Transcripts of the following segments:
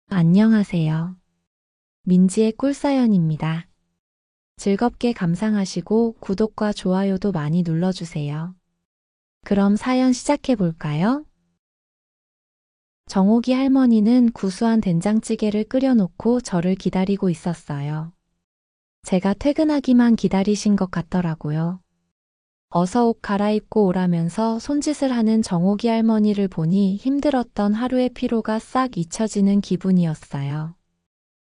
안녕하세요. 민지의 꿀사연입니다. 즐겁게 감상하시고 구독과 좋아요도 많이 눌러주세요. 그럼 사연 시작해 볼까요? 정옥이 할머니는 구수한 된장찌개를 끓여놓고 저를 기다리고 있었어요. 제가 퇴근하기만 기다리신 것 같더라고요. 어서 옷 갈아입고 오라면서 손짓을 하는 정옥이 할머니를 보니 힘들었던 하루의 피로가 싹 잊혀지는 기분이었어요.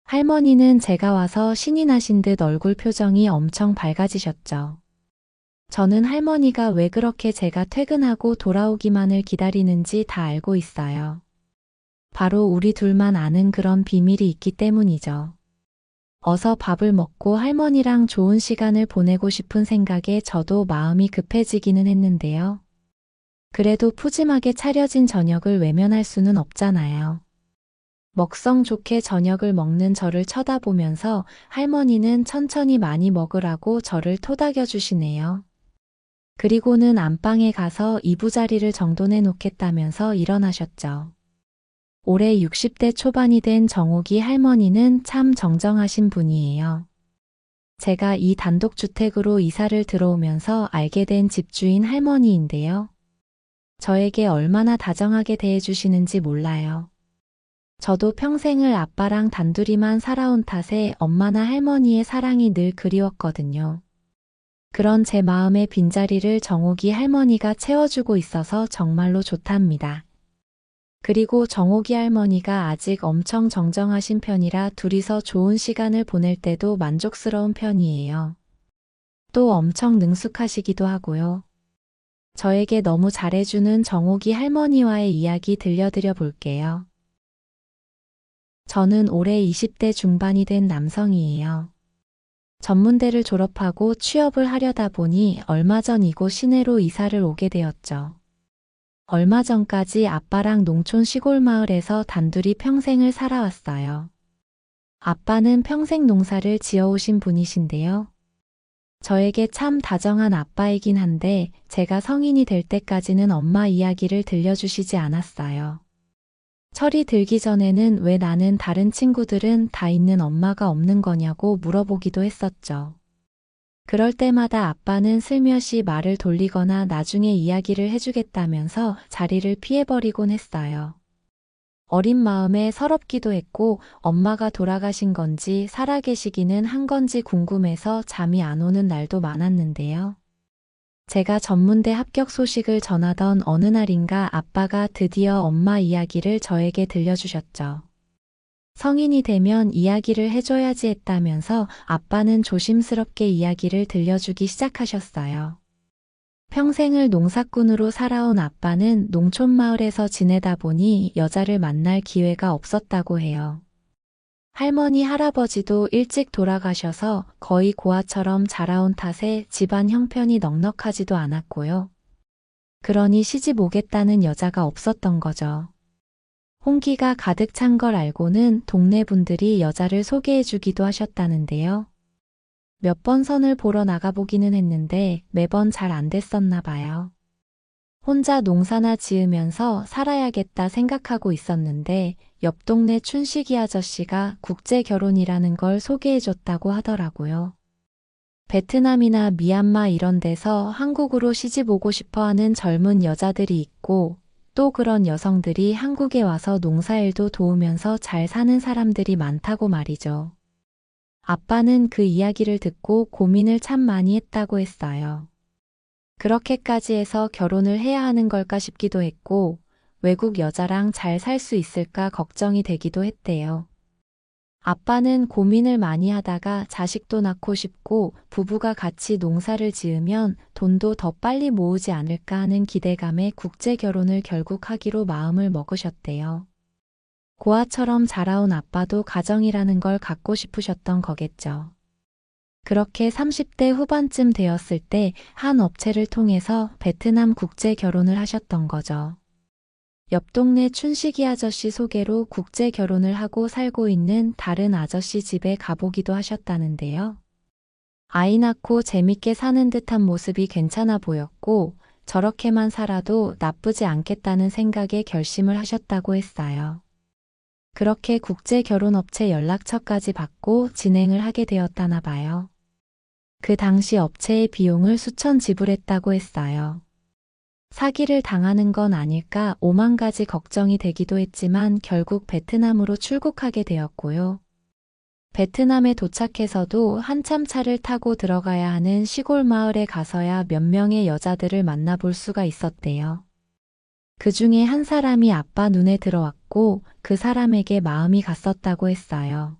할머니는 제가 와서 신이 나신 듯 얼굴 표정이 엄청 밝아지셨죠. 저는 할머니가 왜 그렇게 제가 퇴근하고 돌아오기만을 기다리는지 다 알고 있어요. 바로 우리 둘만 아는 그런 비밀이 있기 때문이죠. 어서 밥을 먹고 할머니랑 좋은 시간을 보내고 싶은 생각에 저도 마음이 급해지기는 했는데요. 그래도 푸짐하게 차려진 저녁을 외면할 수는 없잖아요. 먹성 좋게 저녁을 먹는 저를 쳐다보면서 할머니는 천천히 많이 먹으라고 저를 토닥여 주시네요. 그리고는 안방에 가서 이부자리를 정돈해 놓겠다면서 일어나셨죠. 올해 60대 초반이 된 정옥이 할머니는 참 정정하신 분이에요. 제가 이 단독주택으로 이사를 들어오면서 알게 된 집주인 할머니인데요. 저에게 얼마나 다정하게 대해주시는지 몰라요. 저도 평생을 아빠랑 단둘이만 살아온 탓에 엄마나 할머니의 사랑이 늘 그리웠거든요. 그런 제 마음의 빈자리를 정옥이 할머니가 채워주고 있어서 정말로 좋답니다. 그리고 정옥이 할머니가 아직 엄청 정정하신 편이라 둘이서 좋은 시간을 보낼 때도 만족스러운 편이에요. 또 엄청 능숙하시기도 하고요. 저에게 너무 잘해주는 정옥이 할머니와의 이야기 들려드려 볼게요. 저는 올해 20대 중반이 된 남성이에요. 전문대를 졸업하고 취업을 하려다 보니 얼마 전 이곳 시내로 이사를 오게 되었죠. 얼마 전까지 아빠랑 농촌 시골 마을에서 단둘이 평생을 살아왔어요. 아빠는 평생 농사를 지어오신 분이신데요. 저에게 참 다정한 아빠이긴 한데 제가 성인이 될 때까지는 엄마 이야기를 들려주시지 않았어요. 철이 들기 전에는 왜 나는 다른 친구들은 다 있는 엄마가 없는 거냐고 물어보기도 했었죠. 그럴 때마다 아빠는 슬며시 말을 돌리거나 나중에 이야기를 해주겠다면서 자리를 피해버리곤 했어요. 어린 마음에 서럽기도 했고 엄마가 돌아가신 건지 살아계시기는 한 건지 궁금해서 잠이 안 오는 날도 많았는데요. 제가 전문대 합격 소식을 전하던 어느 날인가 아빠가 드디어 엄마 이야기를 저에게 들려주셨죠. 성인이 되면 이야기를 해줘야지 했다면서 아빠는 조심스럽게 이야기를 들려주기 시작하셨어요. 평생을 농사꾼으로 살아온 아빠는 농촌 마을에서 지내다 보니 여자를 만날 기회가 없었다고 해요. 할머니, 할아버지도 일찍 돌아가셔서 거의 고아처럼 자라온 탓에 집안 형편이 넉넉하지도 않았고요. 그러니 시집 오겠다는 여자가 없었던 거죠. 홍기가 가득 찬 걸 알고는 동네 분들이 여자를 소개해 주기도 하셨다는데요. 몇 번 선을 보러 나가보기는 했는데 매번 잘 안 됐었나 봐요. 혼자 농사나 지으면서 살아야겠다 생각하고 있었는데 옆 동네 춘식이 아저씨가 국제 결혼이라는 걸 소개해 줬다고 하더라고요. 베트남이나 미얀마 이런 데서 한국으로 시집 오고 싶어 하는 젊은 여자들이 있고 또 그런 여성들이 한국에 와서 농사일도 도우면서 잘 사는 사람들이 많다고 말이죠. 아빠는 그 이야기를 듣고 고민을 참 많이 했다고 했어요. 그렇게까지 해서 결혼을 해야 하는 걸까 싶기도 했고 외국 여자랑 잘 살 수 있을까 걱정이 되기도 했대요. 아빠는 고민을 많이 하다가 자식도 낳고 싶고 부부가 같이 농사를 지으면 돈도 더 빨리 모으지 않을까 하는 기대감에 국제 결혼을 결국 하기로 마음을 먹으셨대요. 고아처럼 자라온 아빠도 가정이라는 걸 갖고 싶으셨던 거겠죠. 그렇게 30대 후반쯤 되었을 때 한 업체를 통해서 베트남 국제 결혼을 하셨던 거죠. 옆 동네 춘식이 아저씨 소개로 국제 결혼을 하고 살고 있는 다른 아저씨 집에 가보기도 하셨다는데요. 아이 낳고 재밌게 사는 듯한 모습이 괜찮아 보였고 저렇게만 살아도 나쁘지 않겠다는 생각에 결심을 하셨다고 했어요. 그렇게 국제결혼업체 연락처까지 받고 진행을 하게 되었다나 봐요. 그 당시 업체의 비용을 수천 지불했다고 했어요. 사기를 당하는 건 아닐까 5만 가지 걱정이 되기도 했지만 결국 베트남으로 출국하게 되었고요. 베트남에 도착해서도 한참 차를 타고 들어가야 하는 시골 마을에 가서야 몇 명의 여자들을 만나볼 수가 있었대요. 그 중에 한 사람이 아빠 눈에 들어왔고 그 사람에게 마음이 갔었다고 했어요.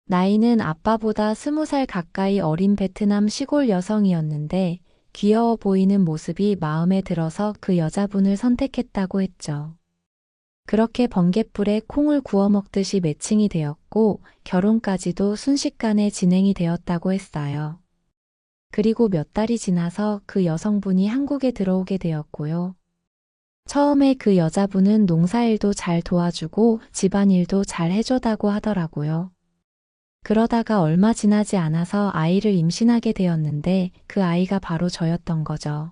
나이는 아빠보다 20살 가까이 어린 베트남 시골 여성이었는데 귀여워 보이는 모습이 마음에 들어서 그 여자분을 선택했다고 했죠. 그렇게 번갯불에 콩을 구워 먹듯이 매칭이 되었고 결혼까지도 순식간에 진행이 되었다고 했어요. 그리고 몇 달이 지나서 그 여성분이 한국에 들어오게 되었고요. 처음에 그 여자분은 농사일도 잘 도와주고 집안일도 잘 해줘다고 하더라고요. 그러다가 얼마 지나지 않아서 아이를 임신하게 되었는데 그 아이가 바로 저였던 거죠.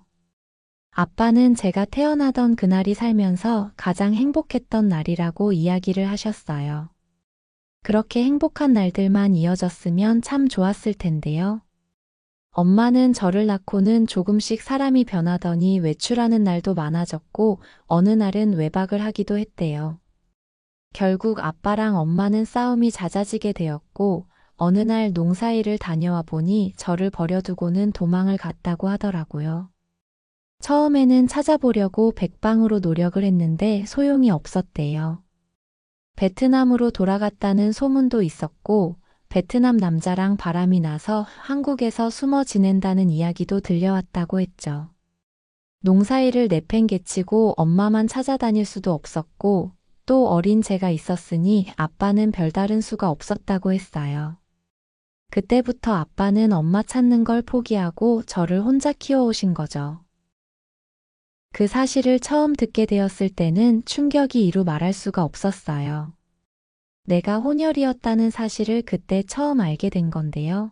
아빠는 제가 태어나던 그날이 살면서 가장 행복했던 날이라고 이야기를 하셨어요. 그렇게 행복한 날들만 이어졌으면 참 좋았을 텐데요. 엄마는 저를 낳고는 조금씩 사람이 변하더니 외출하는 날도 많아졌고 어느 날은 외박을 하기도 했대요. 결국 아빠랑 엄마는 싸움이 잦아지게 되었고 어느 날 농사일을 다녀와 보니 저를 버려두고는 도망을 갔다고 하더라고요. 처음에는 찾아보려고 백방으로 노력을 했는데 소용이 없었대요. 베트남으로 돌아갔다는 소문도 있었고 베트남 남자랑 바람이 나서 한국에서 숨어 지낸다는 이야기도 들려왔다고 했죠. 농사일을 내팽개치고 엄마만 찾아다닐 수도 없었고 또 어린 제가 있었으니 아빠는 별다른 수가 없었다고 했어요. 그때부터 아빠는 엄마 찾는 걸 포기하고 저를 혼자 키워오신 거죠. 그 사실을 처음 듣게 되었을 때는 충격이 이루 말할 수가 없었어요. 내가 혼혈이었다는 사실을 그때 처음 알게 된 건데요.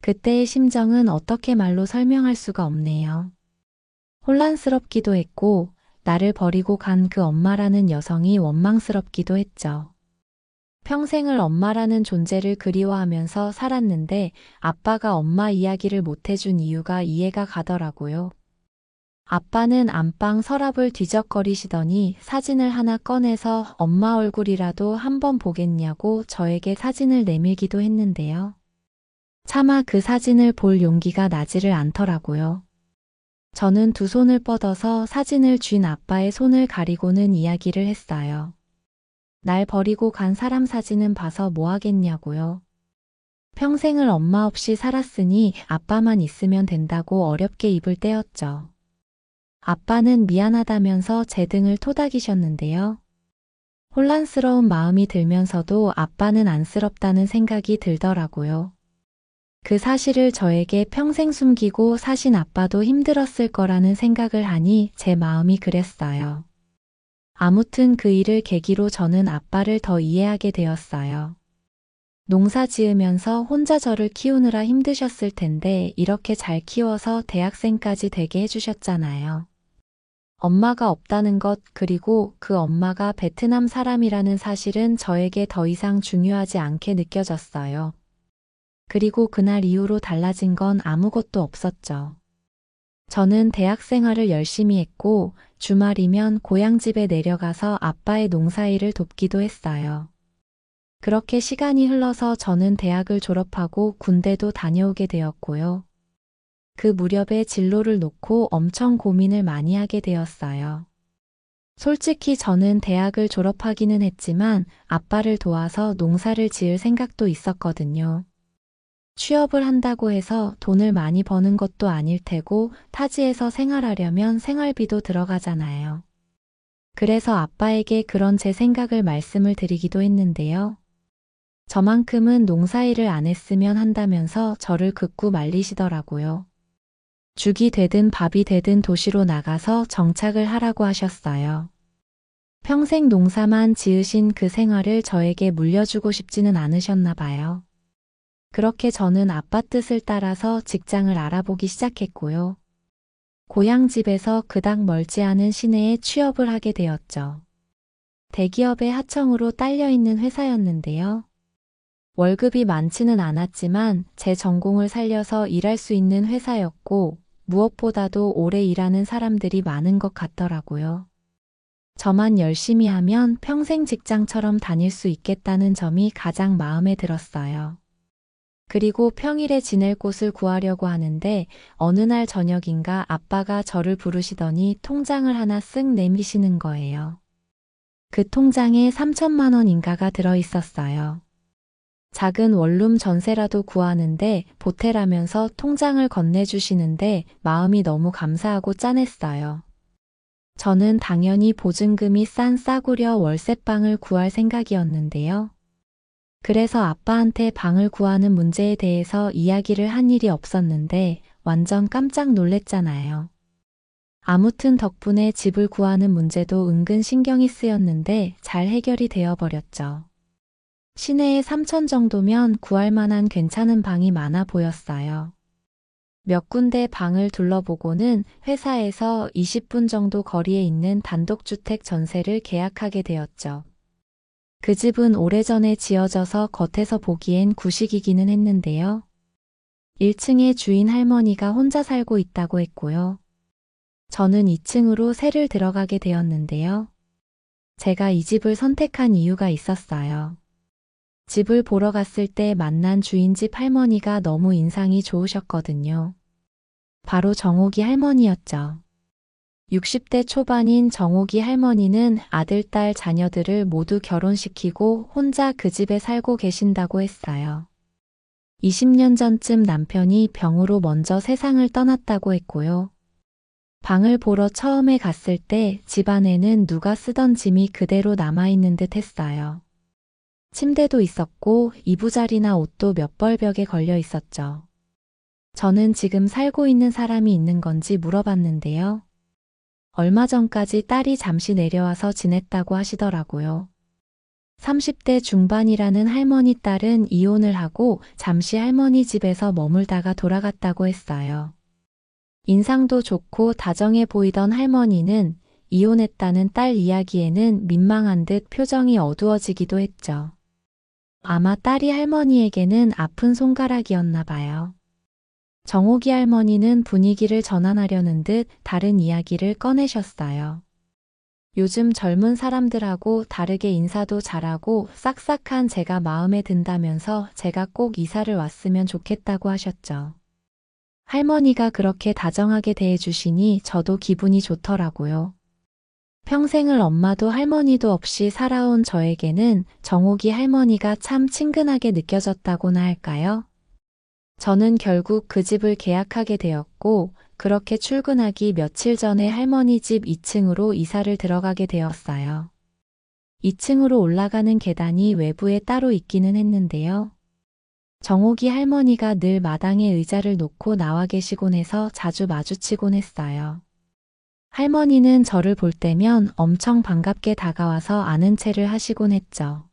그때의 심정은 어떻게 말로 설명할 수가 없네요. 혼란스럽기도 했고 나를 버리고 간 그 엄마라는 여성이 원망스럽기도 했죠. 평생을 엄마라는 존재를 그리워하면서 살았는데 아빠가 엄마 이야기를 못해준 이유가 이해가 가더라고요. 아빠는 안방 서랍을 뒤적거리시더니 사진을 하나 꺼내서 엄마 얼굴이라도 한번 보겠냐고 저에게 사진을 내밀기도 했는데요. 차마 그 사진을 볼 용기가 나지를 않더라고요. 저는 두 손을 뻗어서 사진을 쥔 아빠의 손을 가리고는 이야기를 했어요. 날 버리고 간 사람 사진은 봐서 뭐 하겠냐고요. 평생을 엄마 없이 살았으니 아빠만 있으면 된다고 어렵게 입을 떼었죠. 아빠는 미안하다면서 제 등을 토닥이셨는데요. 혼란스러운 마음이 들면서도 아빠는 안쓰럽다는 생각이 들더라고요. 그 사실을 저에게 평생 숨기고 사신 아빠도 힘들었을 거라는 생각을 하니 제 마음이 그랬어요. 아무튼 그 일을 계기로 저는 아빠를 더 이해하게 되었어요. 농사 지으면서 혼자 저를 키우느라 힘드셨을 텐데 이렇게 잘 키워서 대학생까지 되게 해주셨잖아요. 엄마가 없다는 것 그리고 그 엄마가 베트남 사람이라는 사실은 저에게 더 이상 중요하지 않게 느껴졌어요. 그리고 그날 이후로 달라진 건 아무것도 없었죠. 저는 대학 생활을 열심히 했고 주말이면 고향집에 내려가서 아빠의 농사일을 돕기도 했어요. 그렇게 시간이 흘러서 저는 대학을 졸업하고 군대도 다녀오게 되었고요. 그 무렵에 진로를 놓고 엄청 고민을 많이 하게 되었어요. 솔직히 저는 대학을 졸업하기는 했지만 아빠를 도와서 농사를 지을 생각도 있었거든요. 취업을 한다고 해서 돈을 많이 버는 것도 아닐 테고 타지에서 생활하려면 생활비도 들어가잖아요. 그래서 아빠에게 그런 제 생각을 말씀을 드리기도 했는데요. 저만큼은 농사일을 안 했으면 한다면서 저를 극구 말리시더라고요. 죽이 되든 밥이 되든 도시로 나가서 정착을 하라고 하셨어요. 평생 농사만 지으신 그 생활을 저에게 물려주고 싶지는 않으셨나 봐요. 그렇게 저는 아빠 뜻을 따라서 직장을 알아보기 시작했고요. 고향집에서 그닥 멀지 않은 시내에 취업을 하게 되었죠. 대기업의 하청으로 딸려있는 회사였는데요. 월급이 많지는 않았지만 제 전공을 살려서 일할 수 있는 회사였고 무엇보다도 오래 일하는 사람들이 많은 것 같더라고요. 저만 열심히 하면 평생 직장처럼 다닐 수 있겠다는 점이 가장 마음에 들었어요. 그리고 평일에 지낼 곳을 구하려고 하는데 어느 날 저녁인가 아빠가 저를 부르시더니 통장을 하나 쓱 내미시는 거예요. 그 통장에 3천만 원인가가 들어있었어요. 작은 원룸 전세라도 구하는데 보태라면서 통장을 건네주시는데 마음이 너무 감사하고 짠했어요. 저는 당연히 보증금이 싼 싸구려 월세방을 구할 생각이었는데요. 그래서 아빠한테 방을 구하는 문제에 대해서 이야기를 한 일이 없었는데 완전 깜짝 놀랬잖아요. 아무튼 덕분에 집을 구하는 문제도 은근 신경이 쓰였는데 잘 해결이 되어버렸죠. 시내에 3천 정도면 구할 만한 괜찮은 방이 많아 보였어요. 몇 군데 방을 둘러보고는 회사에서 20분 정도 거리에 있는 단독주택 전세를 계약하게 되었죠. 그 집은 오래전에 지어져서 겉에서 보기엔 구식이기는 했는데요. 1층에 주인 할머니가 혼자 살고 있다고 했고요. 저는 2층으로 새를 들어가게 되었는데요. 제가 이 집을 선택한 이유가 있었어요. 집을 보러 갔을 때 만난 주인집 할머니가 너무 인상이 좋으셨거든요. 바로 정옥이 할머니였죠. 60대 초반인 정옥이 할머니는 아들, 딸, 자녀들을 모두 결혼시키고 혼자 그 집에 살고 계신다고 했어요. 20년 전쯤 남편이 병으로 먼저 세상을 떠났다고 했고요. 방을 보러 처음에 갔을 때 집안에는 누가 쓰던 짐이 그대로 남아있는 듯 했어요. 침대도 있었고 이부자리나 옷도 몇 벌 벽에 걸려 있었죠. 저는 지금 살고 있는 사람이 있는 건지 물어봤는데요. 얼마 전까지 딸이 잠시 내려와서 지냈다고 하시더라고요. 30대 중반이라는 할머니 딸은 이혼을 하고 잠시 할머니 집에서 머물다가 돌아갔다고 했어요. 인상도 좋고 다정해 보이던 할머니는 이혼했다는 딸 이야기에는 민망한 듯 표정이 어두워지기도 했죠. 아마 딸이 할머니에게는 아픈 손가락이었나 봐요. 정옥이 할머니는 분위기를 전환하려는 듯 다른 이야기를 꺼내셨어요. 요즘 젊은 사람들하고 다르게 인사도 잘하고 싹싹한 제가 마음에 든다면서 제가 꼭 이사를 왔으면 좋겠다고 하셨죠. 할머니가 그렇게 다정하게 대해주시니 저도 기분이 좋더라고요. 평생을 엄마도 할머니도 없이 살아온 저에게는 정옥이 할머니가 참 친근하게 느껴졌다고나 할까요? 저는 결국 그 집을 계약하게 되었고 그렇게 출근하기 며칠 전에 할머니 집 2층으로 이사를 들어가게 되었어요. 2층으로 올라가는 계단이 외부에 따로 있기는 했는데요. 정옥이 할머니가 늘 마당에 의자를 놓고 나와 계시곤 해서 자주 마주치곤 했어요. 할머니는 저를 볼 때면 엄청 반갑게 다가와서 아는 체를 하시곤 했죠.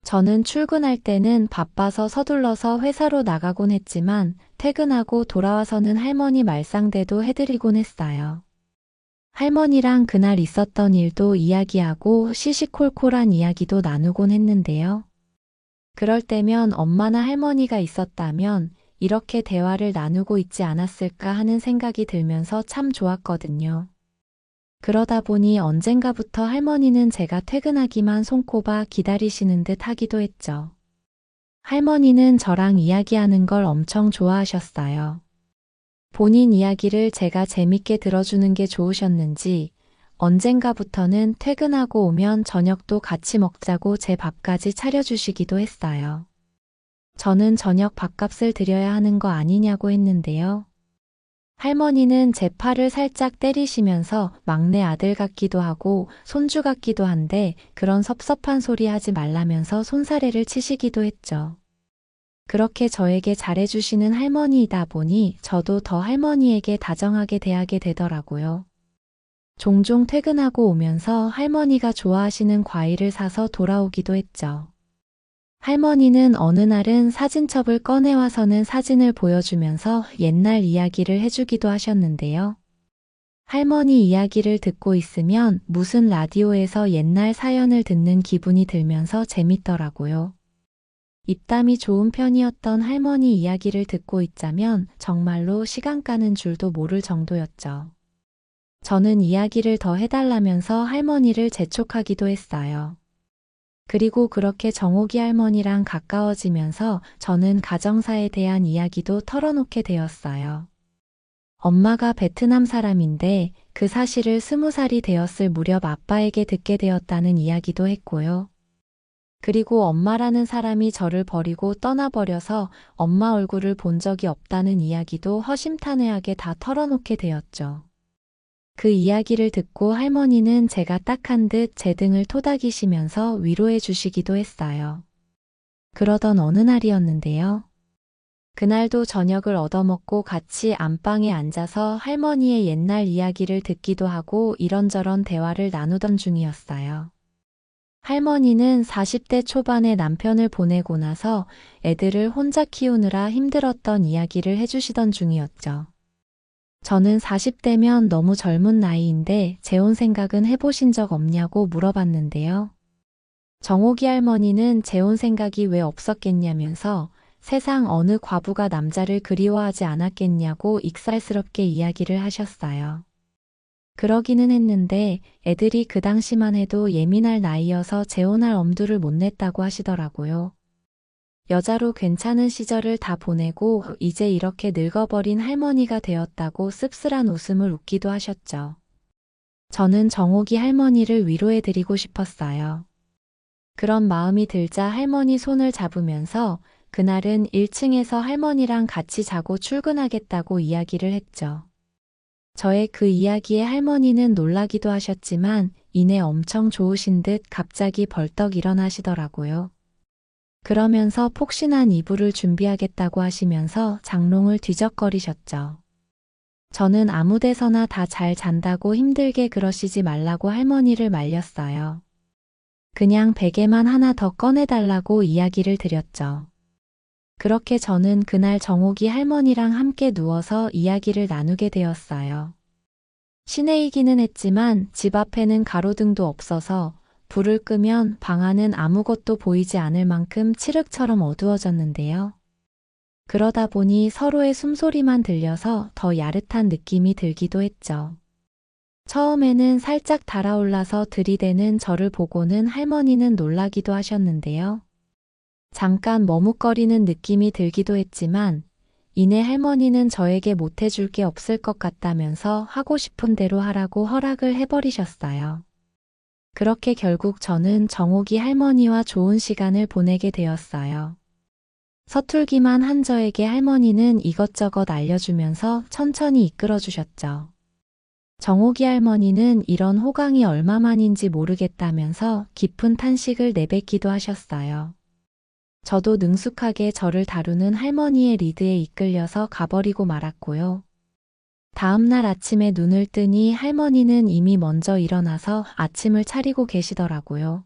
저는 출근할 때는 바빠서 서둘러서 회사로 나가곤 했지만 퇴근하고 돌아와서는 할머니 말상대도 해드리곤 했어요. 할머니랑 그날 있었던 일도 이야기하고 시시콜콜한 이야기도 나누곤 했는데요. 그럴 때면 엄마나 할머니가 있었다면 이렇게 대화를 나누고 있지 않았을까 하는 생각이 들면서 참 좋았거든요. 그러다 보니 언젠가부터 할머니는 제가 퇴근하기만 손꼽아 기다리시는 듯 하기도 했죠. 할머니는 저랑 이야기하는 걸 엄청 좋아하셨어요. 본인 이야기를 제가 재밌게 들어주는 게 좋으셨는지 언젠가부터는 퇴근하고 오면 저녁도 같이 먹자고 제 밥까지 차려주시기도 했어요. 저는 저녁 밥값을 드려야 하는 거 아니냐고 했는데요. 할머니는 제 팔을 살짝 때리시면서 막내 아들 같기도 하고 손주 같기도 한데 그런 섭섭한 소리 하지 말라면서 손사래를 치시기도 했죠. 그렇게 저에게 잘해주시는 할머니이다 보니 저도 더 할머니에게 다정하게 대하게 되더라고요. 종종 퇴근하고 오면서 할머니가 좋아하시는 과일을 사서 돌아오기도 했죠. 할머니는 어느 날은 사진첩을 꺼내와서는 사진을 보여주면서 옛날 이야기를 해주기도 하셨는데요. 할머니 이야기를 듣고 있으면 무슨 라디오에서 옛날 사연을 듣는 기분이 들면서 재밌더라고요. 입담이 좋은 편이었던 할머니 이야기를 듣고 있자면 정말로 시간 가는 줄도 모를 정도였죠. 저는 이야기를 더 해달라면서 할머니를 재촉하기도 했어요. 그리고 그렇게 정옥이 할머니랑 가까워지면서 저는 가정사에 대한 이야기도 털어놓게 되었어요. 엄마가 베트남 사람인데 그 사실을 20살이 되었을 무렵 아빠에게 듣게 되었다는 이야기도 했고요. 그리고 엄마라는 사람이 저를 버리고 떠나버려서 엄마 얼굴을 본 적이 없다는 이야기도 허심탄회하게 다 털어놓게 되었죠. 그 이야기를 듣고 할머니는 제가 딱한 듯 제 등을 토닥이시면서 위로해 주시기도 했어요. 그러던 어느 날이었는데요. 그날도 저녁을 얻어먹고 같이 안방에 앉아서 할머니의 옛날 이야기를 듣기도 하고 이런저런 대화를 나누던 중이었어요. 할머니는 40대 초반에 남편을 보내고 나서 애들을 혼자 키우느라 힘들었던 이야기를 해주시던 중이었죠. 저는 40대면 너무 젊은 나이인데 재혼 생각은 해보신 적 없냐고 물어봤는데요. 정옥이 할머니는 재혼 생각이 왜 없었겠냐면서 세상 어느 과부가 남자를 그리워하지 않았겠냐고 익살스럽게 이야기를 하셨어요. 그러기는 했는데 애들이 그 당시만 해도 예민할 나이여서 재혼할 엄두를 못 냈다고 하시더라고요. 여자로 괜찮은 시절을 다 보내고 이제 이렇게 늙어버린 할머니가 되었다고 씁쓸한 웃음을 웃기도 하셨죠. 저는 정옥이 할머니를 위로해드리고 싶었어요. 그런 마음이 들자 할머니 손을 잡으면서 그날은 1층에서 할머니랑 같이 자고 출근하겠다고 이야기를 했죠. 저의 그 이야기에 할머니는 놀라기도 하셨지만 이내 엄청 좋으신 듯 갑자기 벌떡 일어나시더라고요. 그러면서 폭신한 이불을 준비하겠다고 하시면서 장롱을 뒤적거리셨죠. 저는 아무 데서나 다 잘 잔다고 힘들게 그러시지 말라고 할머니를 말렸어요. 그냥 베개만 하나 더 꺼내달라고 이야기를 드렸죠. 그렇게 저는 그날 정옥이 할머니랑 함께 누워서 이야기를 나누게 되었어요. 시내이기는 했지만 집 앞에는 가로등도 없어서 불을 끄면 방 안은 아무것도 보이지 않을 만큼 칠흑처럼 어두워졌는데요. 그러다 보니 서로의 숨소리만 들려서 더 야릇한 느낌이 들기도 했죠. 처음에는 살짝 달아올라서 들이대는 저를 보고는 할머니는 놀라기도 하셨는데요. 잠깐 머뭇거리는 느낌이 들기도 했지만 이내 할머니는 저에게 못해줄 게 없을 것 같다면서 하고 싶은 대로 하라고 허락을 해버리셨어요. 그렇게 결국 저는 정옥이 할머니와 좋은 시간을 보내게 되었어요. 서툴기만 한 저에게 할머니는 이것저것 알려주면서 천천히 이끌어주셨죠. 정옥이 할머니는 이런 호강이 얼마만인지 모르겠다면서 깊은 탄식을 내뱉기도 하셨어요. 저도 능숙하게 저를 다루는 할머니의 리드에 이끌려서 가버리고 말았고요. 다음날 아침에 눈을 뜨니 할머니는 이미 먼저 일어나서 아침을 차리고 계시더라고요.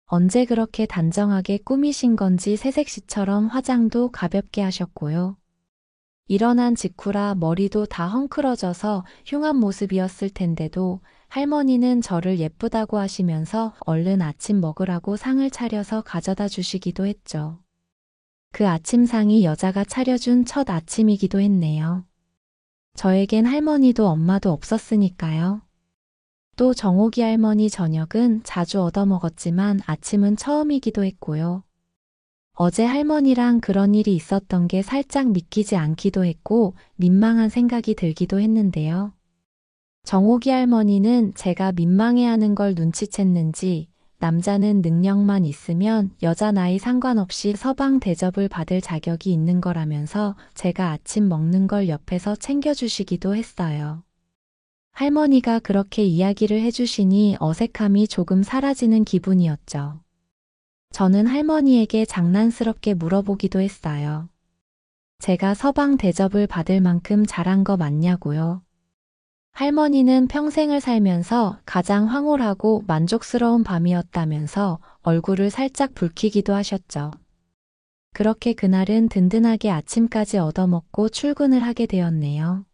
언제 그렇게 단정하게 꾸미신 건지 새색시처럼 화장도 가볍게 하셨고요. 일어난 직후라 머리도 다 헝클어져서 흉한 모습이었을 텐데도 할머니는 저를 예쁘다고 하시면서 얼른 아침 먹으라고 상을 차려서 가져다 주시기도 했죠. 그 아침상이 여자가 차려준 첫 아침이기도 했네요. 저에겐 할머니도 엄마도 없었으니까요. 또 정옥이 할머니 저녁은 자주 얻어먹었지만 아침은 처음이기도 했고요. 어제 할머니랑 그런 일이 있었던 게 살짝 믿기지 않기도 했고 민망한 생각이 들기도 했는데요. 정옥이 할머니는 제가 민망해하는 걸 눈치챘는지 남자는 능력만 있으면 여자 나이 상관없이 서방 대접을 받을 자격이 있는 거라면서 제가 아침 먹는 걸 옆에서 챙겨주시기도 했어요. 할머니가 그렇게 이야기를 해주시니 어색함이 조금 사라지는 기분이었죠. 저는 할머니에게 장난스럽게 물어보기도 했어요. 제가 서방 대접을 받을 만큼 잘한 거 맞냐고요. 할머니는 평생을 살면서 가장 황홀하고 만족스러운 밤이었다면서 얼굴을 살짝 붉히기도 하셨죠. 그렇게 그날은 든든하게 아침까지 얻어먹고 출근을 하게 되었네요.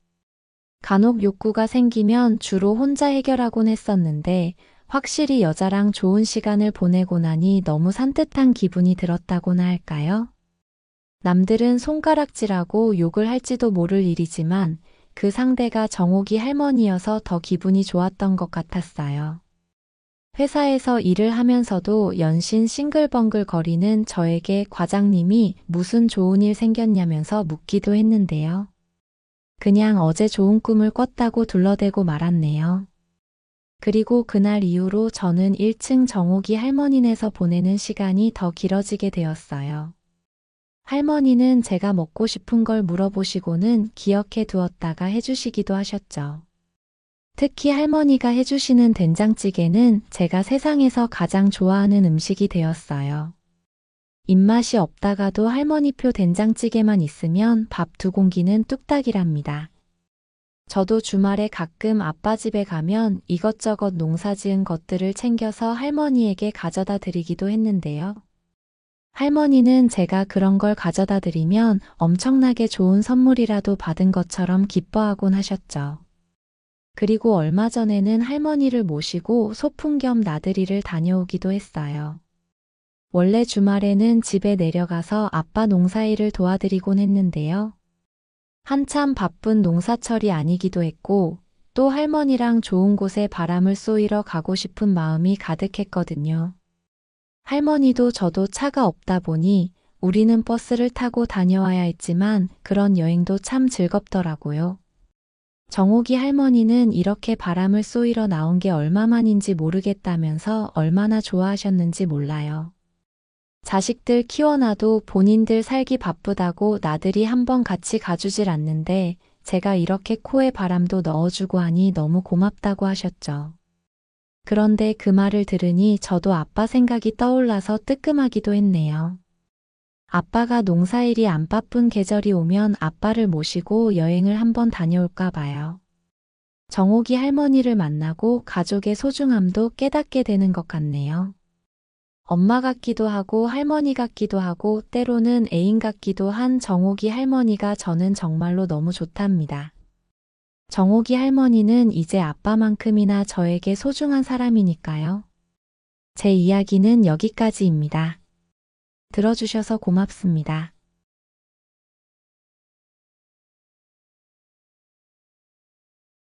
간혹 욕구가 생기면 주로 혼자 해결하곤 했었는데 확실히 여자랑 좋은 시간을 보내고 나니 너무 산뜻한 기분이 들었다고나 할까요? 남들은 손가락질하고 욕을 할지도 모를 일이지만 그 상대가 정옥이 할머니여서 더 기분이 좋았던 것 같았어요. 회사에서 일을 하면서도 연신 싱글벙글 거리는 저에게 과장님이 무슨 좋은 일 생겼냐면서 묻기도 했는데요. 그냥 어제 좋은 꿈을 꿨다고 둘러대고 말았네요. 그리고 그날 이후로 저는 1층 정옥이 할머니네서 보내는 시간이 더 길어지게 되었어요. 할머니는 제가 먹고 싶은 걸 물어보시고는 기억해 두었다가 해주시기도 하셨죠. 특히 할머니가 해주시는 된장찌개는 제가 세상에서 가장 좋아하는 음식이 되었어요. 입맛이 없다가도 할머니표 된장찌개만 있으면 밥 2공기는 뚝딱이랍니다. 저도 주말에 가끔 아빠 집에 가면 이것저것 농사지은 것들을 챙겨서 할머니에게 가져다 드리기도 했는데요. 할머니는 제가 그런 걸 가져다 드리면 엄청나게 좋은 선물이라도 받은 것처럼 기뻐하곤 하셨죠. 그리고 얼마 전에는 할머니를 모시고 소풍 겸 나들이를 다녀오기도 했어요. 원래 주말에는 집에 내려가서 아빠 농사일을 도와드리곤 했는데요. 한참 바쁜 농사철이 아니기도 했고 또 할머니랑 좋은 곳에 바람을 쏘이러 가고 싶은 마음이 가득했거든요. 할머니도 저도 차가 없다 보니 우리는 버스를 타고 다녀와야 했지만 그런 여행도 참 즐겁더라고요. 정옥이 할머니는 이렇게 바람을 쏘이러 나온 게 얼마만인지 모르겠다면서 얼마나 좋아하셨는지 몰라요. 자식들 키워놔도 본인들 살기 바쁘다고 나들이 한번 같이 가주질 않는데 제가 이렇게 코에 바람도 넣어주고 하니 너무 고맙다고 하셨죠. 그런데 그 말을 들으니 저도 아빠 생각이 떠올라서 뜨끔하기도 했네요. 아빠가 농사일이 안 바쁜 계절이 오면 아빠를 모시고 여행을 한번 다녀올까 봐요. 정옥이 할머니를 만나고 가족의 소중함도 깨닫게 되는 것 같네요. 엄마 같기도 하고 할머니 같기도 하고 때로는 애인 같기도 한 정옥이 할머니가 저는 정말로 너무 좋답니다. 정옥이 할머니는 이제 아빠만큼이나 저에게 소중한 사람이니까요. 제 이야기는 여기까지입니다. 들어주셔서 고맙습니다.